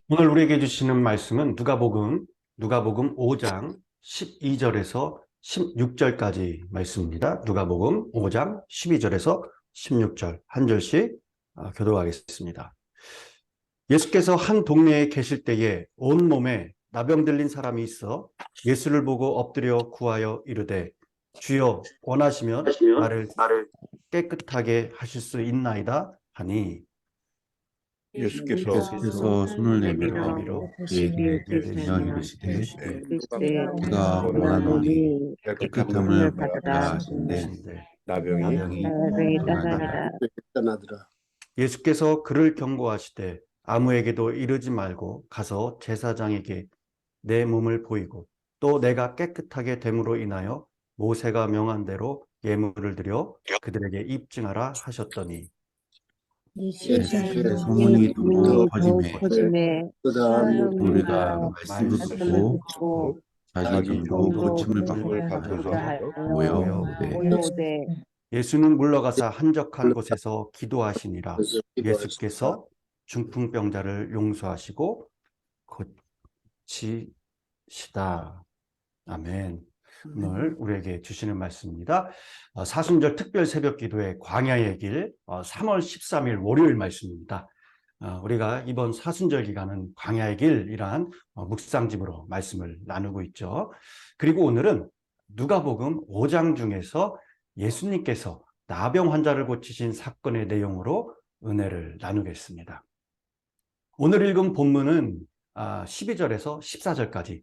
오늘 우리에게 주시는 말씀은 누가복음 5장 12절에서 16절까지 말씀입니다. 누가복음 5장 12절에서 16절 한 절씩 교독하겠습니다. 예수께서 한 동네에 계실 때에 온 몸에 나병 들린 사람이 있어 예수를 보고 엎드려 구하여 이르되 주여 원하시면 나를 깨끗하게 하실 수 있나이다 하니 예수께서 예수께서 손을 내밀어 내밀어 그에게 대시며 이르시되 네가 원하노니 깨끗함을 받으라 하신대 나병이 나병이 떠나니라. 떠나더라. 예수께서 그를 경고하시되 아무에게도 이르지 말고 가서 제사장에게 내 몸을 보이고 또 내가 깨끗하게 됨으로 인하여 모세가 명한 대로 예물을 드려 그들에게 입증하라 하셨더니 예수의 소문이 더욱 퍼지매 그다음 우리가 말씀을 듣고 듣고 자기 자기 병도 병도 고침을 고침을 받고자 받고자 하여 모여 오되 예수는 물러가사 한적한 곳에서 기도하시니라. 기도하시니라. 예수께서 중풍병자를 용서하시고 고치시다. 아멘. 오늘 우리에게 주시는 말씀입니다. 사순절 특별 새벽 기도의 광야의 길 3월 13일 월요일 말씀입니다. 우리가 이번 사순절 기간은 광야의 길이란 묵상집으로 말씀을 나누고 있죠. 그리고 오늘은 누가복음 5장 중에서 예수님께서 나병 환자를 고치신 사건의 내용으로 은혜를 나누겠습니다. 오늘 읽은 본문은 12절에서 14절까지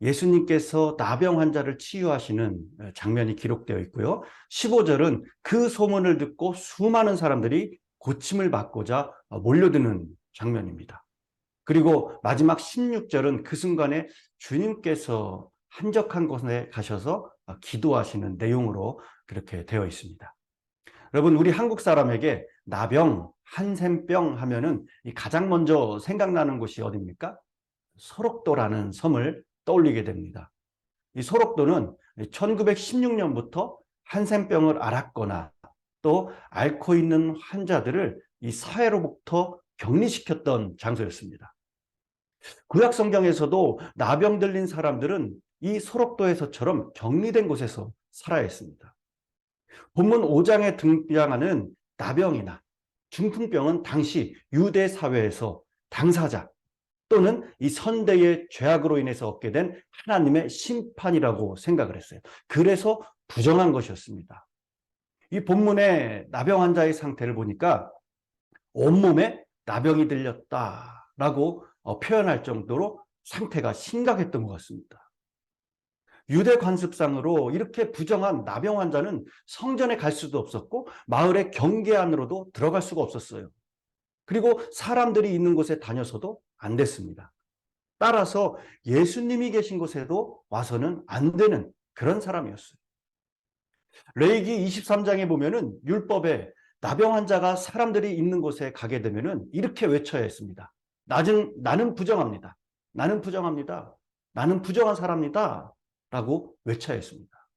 예수님께서 나병 환자를 치유하시는 장면이 기록되어 있고요. 15절은 그 소문을 듣고 수많은 사람들이 고침을 받고자 몰려드는 장면입니다. 그리고 마지막 16절은 그 순간에 주님께서 한적한 곳에 가셔서 기도하시는 내용으로 그렇게 되어 있습니다. 여러분, 우리 한국 사람에게 나병, 한센병 하면은 가장 먼저 생각나는 곳이 어디입니까? 소록도라는 섬을 떠올리게 됩니다. 이 소록도는 1916년부터 한센병을 앓았거나 또 앓고 있는 환자들을 이 사회로부터 격리시켰던 장소였습니다. 구약 성경에서도 나병 들린 사람들은 이 소록도에서처럼 격리된 곳에서 살아야 했습니다. 본문 5장에 등장하는 나병이나 중풍병은 당시 유대 사회에서 당사자 또는 이 선대의 죄악으로 인해서 얻게 된 하나님의 심판이라고 생각을 했어요. 그래서 부정한 것이었습니다. 이 본문의 나병 환자의 상태를 보니까 온몸에 나병이 들렸다라고 표현할 정도로 상태가 심각했던 것 같습니다. 유대 관습상으로 이렇게 부정한 나병 환자는 성전에 갈 수도 없었고 마을의 경계 안으로도 들어갈 수가 없었어요. 그리고 사람들이 있는 곳에 다녀서도 안 됐습니다. 따라서 예수님이 계신 곳에도 와서는 안 되는 그런 사람이었어요. 레위기 23장에 보면은 율법에 나병 환자가 사람들이 있는 곳에 가게 되면은 이렇게 외쳐야 했습니다. 나는 부정합니다. 나는 부정합니다. 나는 부정한 사람이다. 라고 외쳐야 했습니다.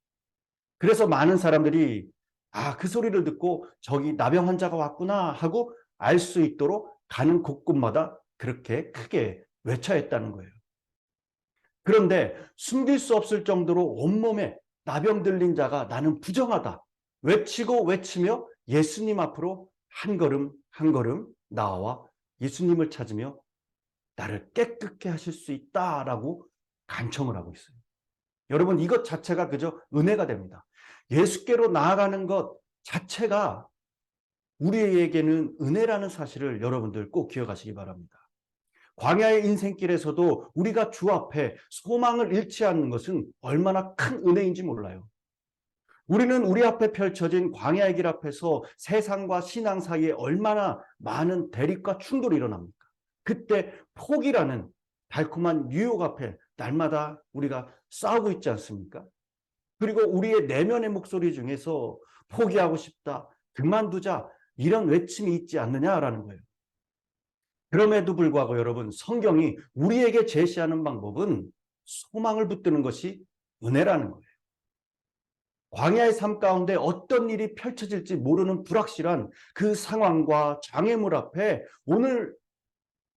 그래서 많은 사람들이 그 소리를 듣고 저기 나병 환자가 왔구나 하고 알 수 있도록 가는 곳곳마다 그렇게 크게 외쳐야 했다는 거예요. 그런데 숨길 수 없을 정도로 온몸에 나병 들린 자가 나는 부정하다 외치고 외치며 예수님 앞으로 한 걸음 한 걸음 나와 예수님을 찾으며 나를 깨끗게 하실 수 있다라고 간청을 하고 있어요. 여러분, 이것 자체가 그저 은혜가 됩니다. 예수께로 나아가는 것 자체가 우리에게는 은혜라는 사실을 여러분들 꼭 기억하시기 바랍니다. 광야의 인생길에서도 우리가 주 앞에 소망을 잃지 않는 것은 얼마나 큰 은혜인지 몰라요. 우리는 우리 앞에 펼쳐진 광야의 길 앞에서 세상과 신앙 사이에 얼마나 많은 대립과 충돌이 일어납니까? 그때 포기라는 달콤한 유혹 앞에 날마다 우리가 싸우고 있지 않습니까? 그리고 우리의 내면의 목소리 중에서 포기하고 싶다, 그만두자 이런 외침이 있지 않느냐라는 거예요. 그럼에도 불구하고 여러분, 성경이 우리에게 제시하는 방법은 소망을 붙드는 것이 은혜라는 거예요. 광야의 삶 가운데 어떤 일이 펼쳐질지 모르는 불확실한 그 상황과 장애물 앞에 오늘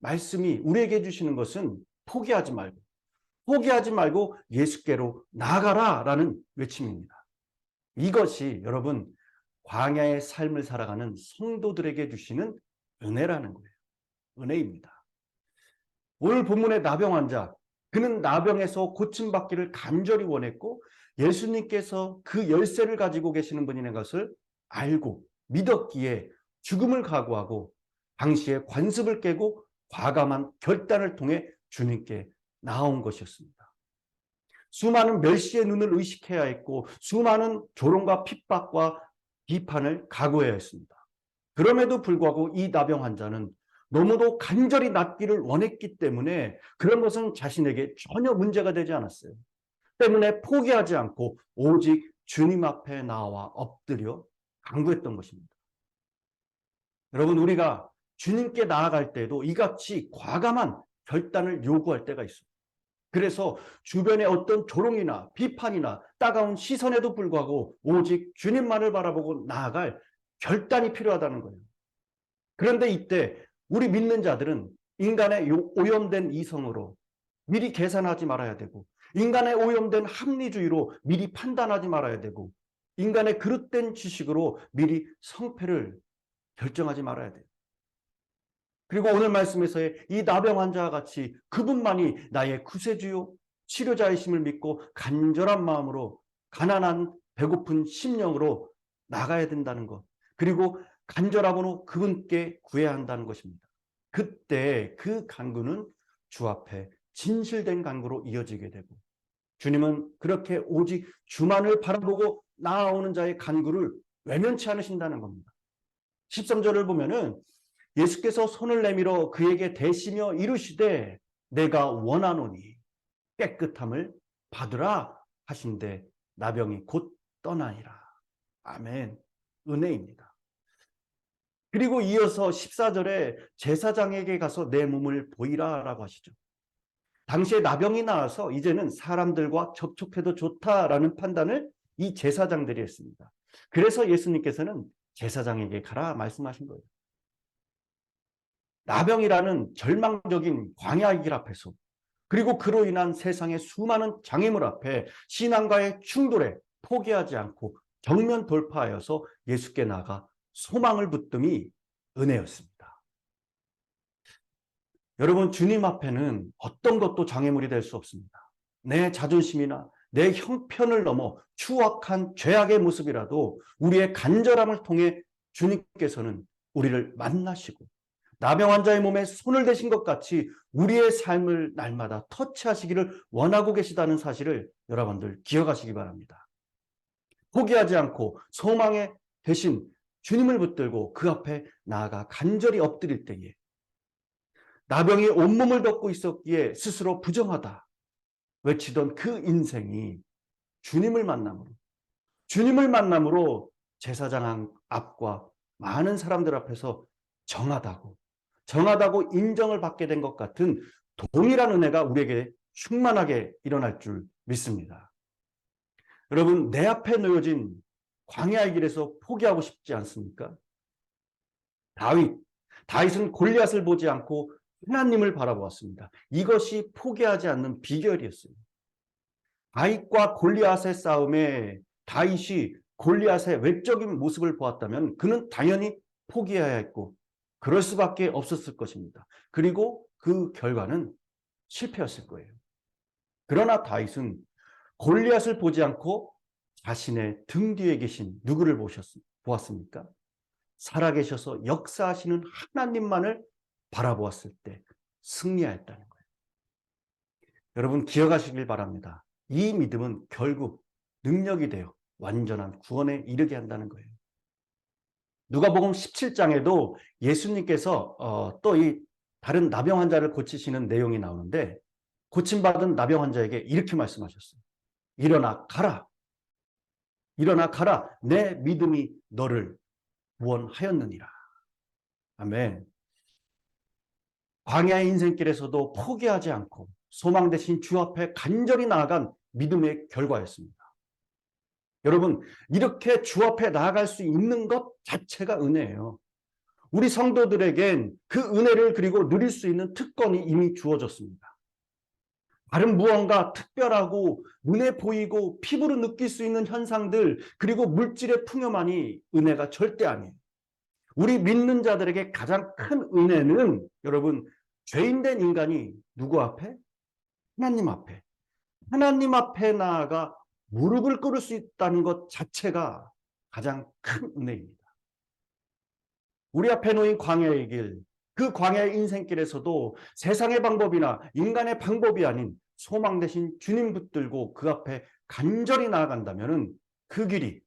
말씀이 우리에게 주시는 것은 포기하지 말고 예수께로 나아가라라는 외침입니다. 이것이 여러분 광야의 삶을 살아가는 성도들에게 주시는 은혜라는 거예요. 은혜입니다. 오늘 본문의 나병 환자, 그는 나병에서 고침받기를 간절히 원했고 예수님께서 그 열쇠를 가지고 계시는 분이라는 것을 알고 믿었기에 죽음을 각오하고 당시에 관습을 깨고 과감한 결단을 통해 주님께 나아온 것이었습니다. 수많은 멸시의 눈을 의식해야 했고 수많은 조롱과 핍박과 비판을 각오해야 했습니다. 그럼에도 불구하고 이 나병 환자는 너무도 간절히 낫기를 원했기 때문에 그런 것은 자신에게 전혀 문제가 되지 않았어요. 때문에 포기하지 않고 오직 주님 앞에 나와 엎드려 간구했던 것입니다. 여러분, 우리가 주님께 나아갈 때도 이같이 과감한 결단을 요구할 때가 있습니다. 그래서 주변의 어떤 조롱이나 비판이나 따가운 시선에도 불구하고 오직 주님만을 바라보고 나아갈 결단이 필요하다는 거예요. 그런데 이때 우리 믿는 자들은 인간의 오염된 이성으로 미리 계산하지 말아야 되고 인간의 오염된 합리주의로 미리 판단하지 말아야 되고 인간의 그릇된 지식으로 미리 성패를 결정하지 말아야 돼요. 그리고 오늘 말씀에서의 이 나병 환자와 같이 그분만이 나의 구세주요 치료자이심을 믿고 간절한 마음으로 가난한 배고픈 심령으로 나가야 된다는 것, 그리고 간절하고는 그분께 구해야 한다는 것입니다. 그때 그 간구는 주 앞에 진실된 간구로 이어지게 되고 주님은 그렇게 오직 주만을 바라보고 나아오는 자의 간구를 외면치 않으신다는 겁니다. 13절을 보면은 예수께서 손을 내밀어 그에게 대시며 이르시되 내가 원하노니 깨끗함을 받으라 하신데 나병이 곧 떠나니라. 아멘. 은혜입니다. 그리고 이어서 14절에 제사장에게 가서 내 몸을 보이라 라고 하시죠. 당시에 나병이 나와서 이제는 사람들과 접촉해도 좋다라는 판단을 이 제사장들이 했습니다. 그래서 예수님께서는 제사장에게 가라 말씀하신 거예요. 나병이라는 절망적인 광야의 길 앞에서 그리고 그로 인한 세상의 수많은 장애물 앞에 신앙과의 충돌에 포기하지 않고 정면 돌파하여서 예수께 나가 소망을 붙듦이 은혜였습니다. 여러분, 주님 앞에는 어떤 것도 장애물이 될 수 없습니다. 내 자존심이나 내 형편을 넘어 추악한 죄악의 모습이라도 우리의 간절함을 통해 주님께서는 우리를 만나시고 나병 환자의 몸에 손을 대신 것 같이 우리의 삶을 날마다 터치하시기를 원하고 계시다는 사실을 여러분들 기억하시기 바랍니다. 포기하지 않고 소망의 대신 주님을 붙들고 그 앞에 나아가 간절히 엎드릴 때에 나병이 온몸을 덮고 있었기에 스스로 부정하다 외치던 그 인생이 주님을 만남으로 제사장 앞과 많은 사람들 앞에서 정하다고 인정을 받게 된 것 같은 동일한 은혜가 우리에게 충만하게 일어날 줄 믿습니다. 여러분, 내 앞에 놓여진 광야의 길에서 포기하고 싶지 않습니까? 다윗은 골리앗을 보지 않고 하나님을 바라보았습니다. 이것이 포기하지 않는 비결이었어요. 다윗과 골리앗의 싸움에 다윗이 골리앗의 외적인 모습을 보았다면 그는 당연히 포기해야 했고 그럴 수밖에 없었을 것입니다. 그리고 그 결과는 실패였을 거예요. 그러나 다윗은 골리앗을 보지 않고 자신의 등 뒤에 계신 누구를 보았습니까? 살아계셔서 역사하시는 하나님만을 바라보았을 때 승리하였다는 거예요. 여러분, 기억하시길 바랍니다. 이 믿음은 결국 능력이 되어 완전한 구원에 이르게 한다는 거예요. 누가복음 17장에도 예수님께서 또 이 다른 나병 환자를 고치시는 내용이 나오는데 고침받은 나병 환자에게 이렇게 말씀하셨어요. 일어나 가라. 내 믿음이 너를 구원하였느니라. 아멘. 광야의 인생길에서도 포기하지 않고 소망 대신 주 앞에 간절히 나아간 믿음의 결과였습니다. 여러분, 이렇게 주 앞에 나아갈 수 있는 것 자체가 은혜예요. 우리 성도들에겐 그 은혜를 그리고 누릴 수 있는 특권이 이미 주어졌습니다. 다른 무언가 특별하고 눈에 보이고 피부로 느낄 수 있는 현상들 그리고 물질의 풍요만이 은혜가 절대 아니에요. 우리 믿는 자들에게 가장 큰 은혜는 여러분 죄인된 인간이 누구 앞에? 하나님 앞에 나아가 무릎을 꿇을 수 있다는 것 자체가 가장 큰 은혜입니다. 우리 앞에 놓인 광야의 길, 그 광야의 인생길에서도 세상의 방법이나 인간의 방법이 아닌 소망 대신 주님 붙들고 그 앞에 간절히 나아간다면 그 길이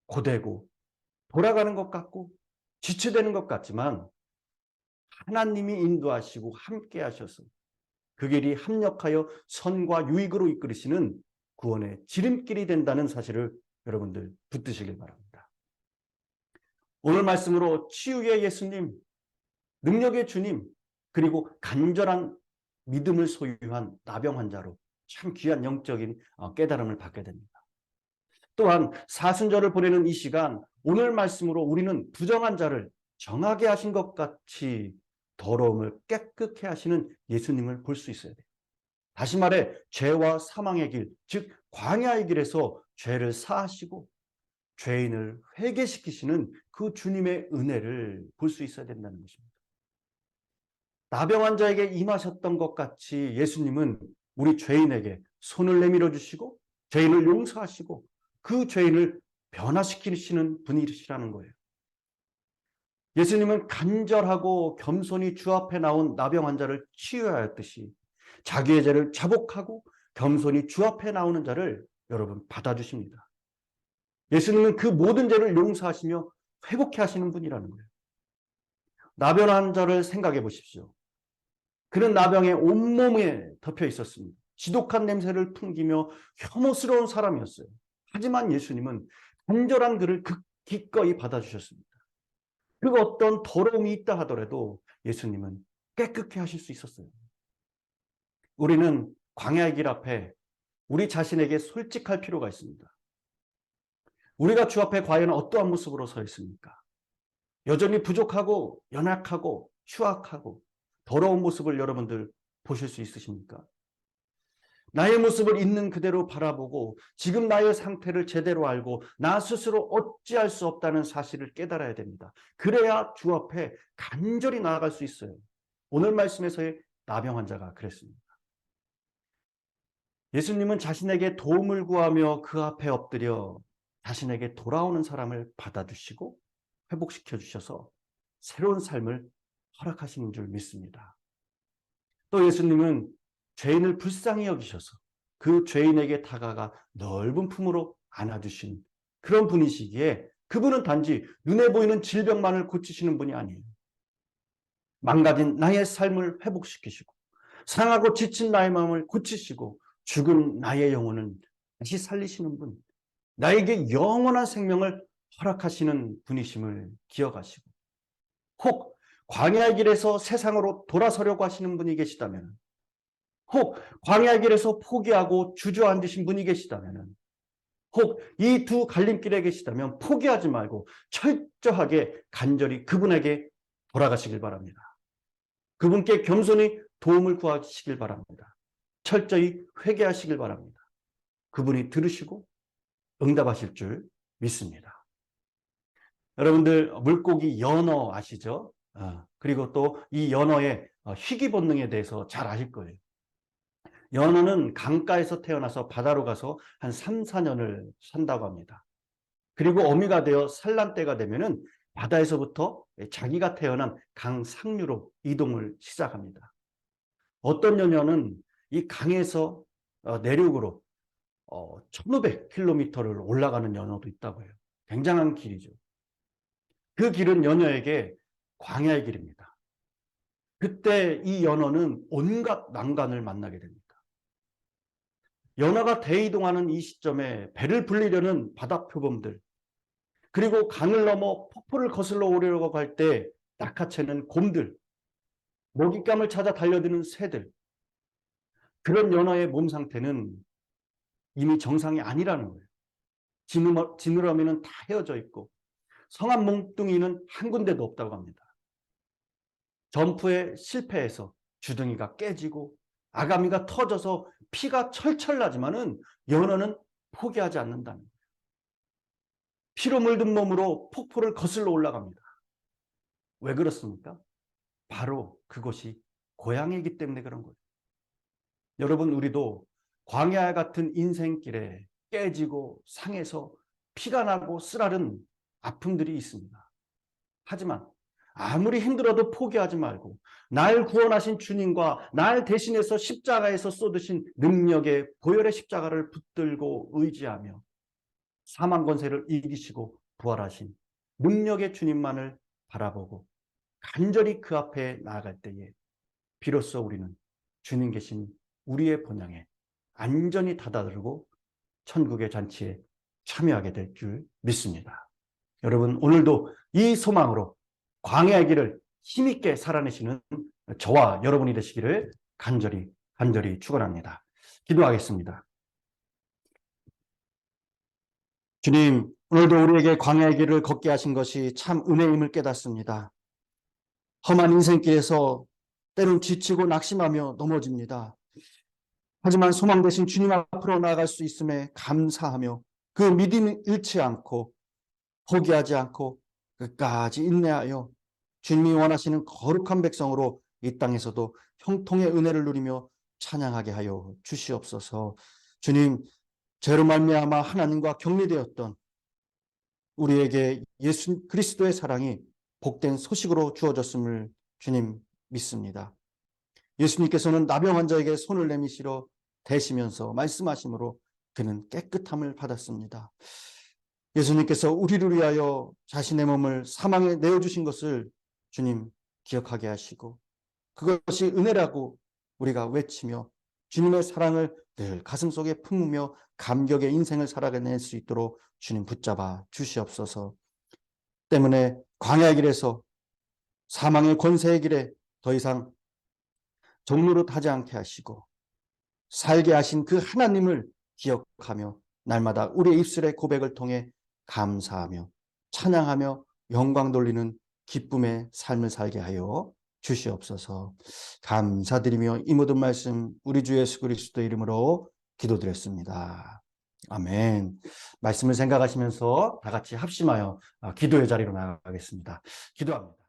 고되고 돌아가는 것 같고 지체되는 것 같지만 하나님이 인도하시고 함께 하셔서 그 길이 합력하여 선과 유익으로 이끌으시는 구원의 지름길이 된다는 사실을 여러분들 붙드시길 바랍니다. 오늘 말씀으로 치유의 예수님, 능력의 주님, 그리고 간절한 믿음을 소유한 나병 환자로 참 귀한 영적인 깨달음을 받게 됩니다. 또한 사순절을 보내는 이 시간 오늘 말씀으로 우리는 부정한 자를 정하게 하신 것 같이 더러움을 깨끗게 하시는 예수님을 볼 수 있어야 돼요. 다시 말해 죄와 사망의 길, 즉 광야의 길에서 죄를 사하시고 죄인을 회개시키시는 그 주님의 은혜를 볼 수 있어야 된다는 것입니다. 나병 환자에게 임하셨던 것 같이 예수님은 우리 죄인에게 손을 내밀어 주시고 죄인을 용서하시고 그 죄인을 변화시키시는 분이시라는 거예요. 예수님은 간절하고 겸손히 주 앞에 나온 나병 환자를 치유하였듯이 자기의 죄를 자복하고 겸손히 주 앞에 나오는 자를 여러분 받아주십니다. 예수님은 그 모든 죄를 용서하시며 회복해 하시는 분이라는 거예요. 나병 환자를 생각해 보십시오. 그는 나병에 온몸에 덮여 있었습니다. 지독한 냄새를 풍기며 혐오스러운 사람이었어요. 하지만 예수님은 간절한 그를 기꺼이 받아주셨습니다. 그 어떤 더러움이 있다 하더라도 예수님은 깨끗게 하실 수 있었어요. 우리는 광야의 길 앞에 우리 자신에게 솔직할 필요가 있습니다. 우리가 주 앞에 과연 어떠한 모습으로 서 있습니까? 여전히 부족하고 연약하고 추악하고 더러운 모습을 여러분들 보실 수 있으십니까? 나의 모습을 있는 그대로 바라보고 지금 나의 상태를 제대로 알고 나 스스로 어찌할 수 없다는 사실을 깨달아야 됩니다. 그래야 주 앞에 간절히 나아갈 수 있어요. 오늘 말씀에서의 나병 환자가 그랬습니다. 예수님은 자신에게 도움을 구하며 그 앞에 엎드려 자신에게 돌아오는 사람을 받아주시고 회복시켜 주셔서 새로운 삶을 허락하시는 줄 믿습니다. 또 예수님은 죄인을 불쌍히 여기셔서 그 죄인에게 다가가 넓은 품으로 안아주신 그런 분이시기에 그분은 단지 눈에 보이는 질병만을 고치시는 분이 아니에요. 망가진 나의 삶을 회복시키시고 상하고 지친 나의 마음을 고치시고 죽은 나의 영혼을 다시 살리시는 분, 나에게 영원한 생명을 허락하시는 분이심을 기억하시고 혹 광야의 길에서 세상으로 돌아서려고 하시는 분이 계시다면 혹 광야의 길에서 포기하고 주저앉으신 분이 계시다면 혹 이 두 갈림길에 계시다면 포기하지 말고 철저하게 간절히 그분에게 돌아가시길 바랍니다. 그분께 겸손히 도움을 구하시길 바랍니다. 철저히 회개하시길 바랍니다. 그분이 들으시고 응답하실 줄 믿습니다. 여러분들 물고기 연어 아시죠? 그리고 또 이 연어의 희귀 본능에 대해서 잘 아실 거예요. 연어는 강가에서 태어나서 바다로 가서 한 3, 4년을 산다고 합니다. 그리고 어미가 되어 산란 때가 되면은 바다에서부터 자기가 태어난 강 상류로 이동을 시작합니다. 어떤 연어는 이 강에서 내륙으로 1500km를 올라가는 연어도 있다고 해요. 굉장한 길이죠. 그 길은 연어에게 광야의 길입니다. 그때 이 연어는 온갖 난관을 만나게 됩니다. 연어가 대이동하는 이 시점에 배를 불리려는 바다 표범들, 그리고 강을 넘어 폭포를 거슬러 오려고 할 때 낚아채는 곰들, 먹잇감을 찾아 달려드는 새들, 그런 연어의 몸 상태는 이미 정상이 아니라는 거예요. 지느러미는 다 헤어져 있고 성한 몽둥이는 한 군데도 없다고 합니다. 점프에 실패해서 주둥이가 깨지고 아가미가 터져서 피가 철철 나지만은 연어는 포기하지 않는답니다. 피로 물든 몸으로 폭포를 거슬러 올라갑니다. 왜 그렇습니까? 바로 그것이 고향이기 때문에 그런 거예요. 여러분, 우리도 광야 같은 인생길에 깨지고 상해서 피가 나고 쓰라른 아픔들이 있습니다. 하지만 아무리 힘들어도 포기하지 말고 날 구원하신 주님과 날 대신해서 십자가에서 쏟으신 능력의 보혈의 십자가를 붙들고 의지하며 사망 권세를 이기시고 부활하신 능력의 주님만을 바라보고 간절히 그 앞에 나아갈 때에 비로소 우리는 주님 계신 우리의 본향에 안전히 다다르고 천국의 잔치에 참여하게 될 줄 믿습니다. 여러분, 오늘도 이 소망으로 광야의 길을 힘있게 살아내시는 저와 여러분이 되시기를 간절히 축원합니다. 기도하겠습니다. 주님, 오늘도 우리에게 광야의 길을 걷게 하신 것이 참 은혜임을 깨닫습니다. 험한 인생길에서 때론 지치고 낙심하며 넘어집니다. 하지만 소망 되신 주님 앞으로 나아갈 수 있음에 감사하며 그 믿음을 잃지 않고 포기하지 않고 끝까지 인내하여 주님이 원하시는 거룩한 백성으로 이 땅에서도 형통의 은혜를 누리며 찬양하게 하여 주시옵소서. 주님, 죄로 말미암아 하나님과 격리되었던 우리에게 예수 그리스도의 사랑이 복된 소식으로 주어졌음을 주님 믿습니다. 예수님께서는 나병 환자에게 손을 내미시러 대시면서 말씀하심으로 그는 깨끗함을 받았습니다. 예수님께서 우리를 위하여 자신의 몸을 사망에 내어주신 것을 주님 기억하게 하시고 그것이 은혜라고 우리가 외치며 주님의 사랑을 늘 가슴속에 품으며 감격의 인생을 살아낼 수 있도록 주님 붙잡아 주시옵소서. 때문에 광야의 길에서 사망의 권세의 길에 더 이상 종로릇 하지 않게 하시고 살게 하신 그 하나님을 기억하며 날마다 우리의 입술의 고백을 통해 감사하며 찬양하며 영광 돌리는 기쁨의 삶을 살게 하여 주시옵소서. 감사드리며 이 모든 말씀 우리 주 예수 그리스도 이름으로 기도드렸습니다. 아멘. 말씀을 생각하시면서 다 같이 합심하여 기도의 자리로 나가겠습니다. 기도합니다.